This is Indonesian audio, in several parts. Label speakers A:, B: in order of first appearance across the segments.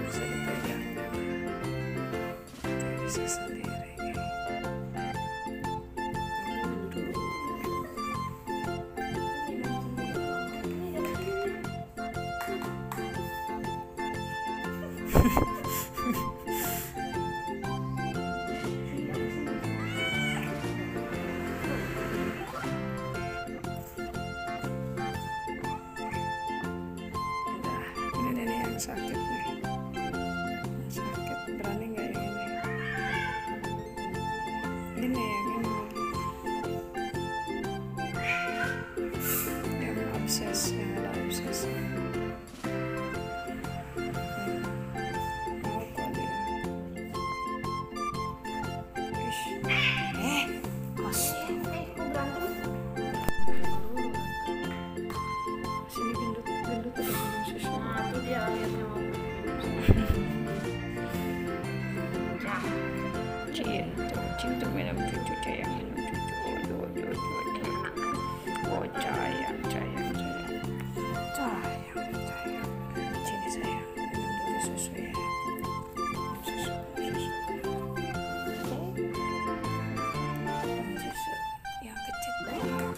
A: Bisa dipegang, dia bisa sendiri. Ini nih yang sakit nih. Sakit, berani nggak yang ini? Ini yang ini. Yang abses, yang ada absesnya. Mau kok dia. Ish. Kos.
B: Kok berantem?
A: Sini gendut ada minum susu.
B: Nah, itu dia akhirnya mau
A: Kucing tuh minum cucu, sayang minum cucu. Oh sayang. Sini sayang, minum dulu susu ya. Susu. Susu yang kecil banget.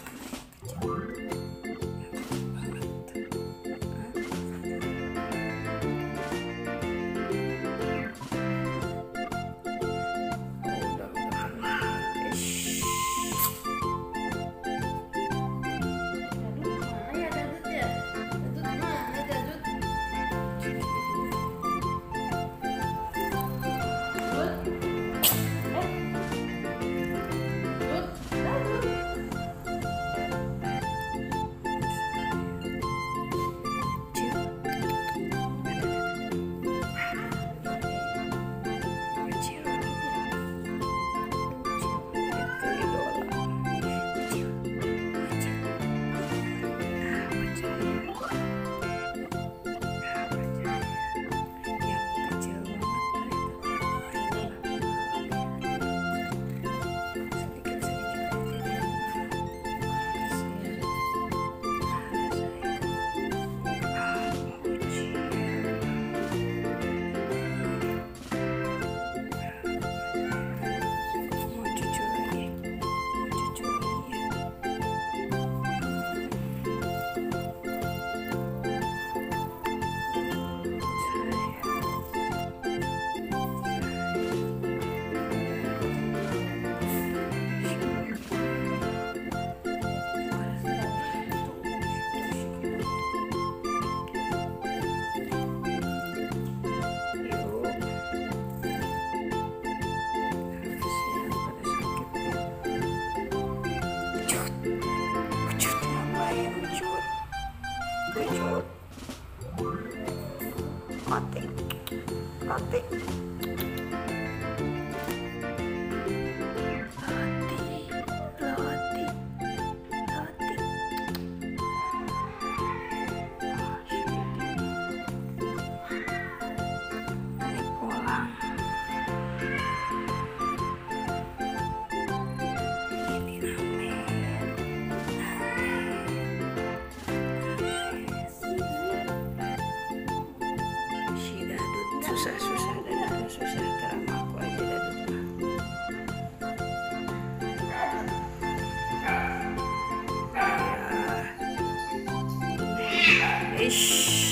A: Roti. Susah dan susah terama aku aja dadut. Ish.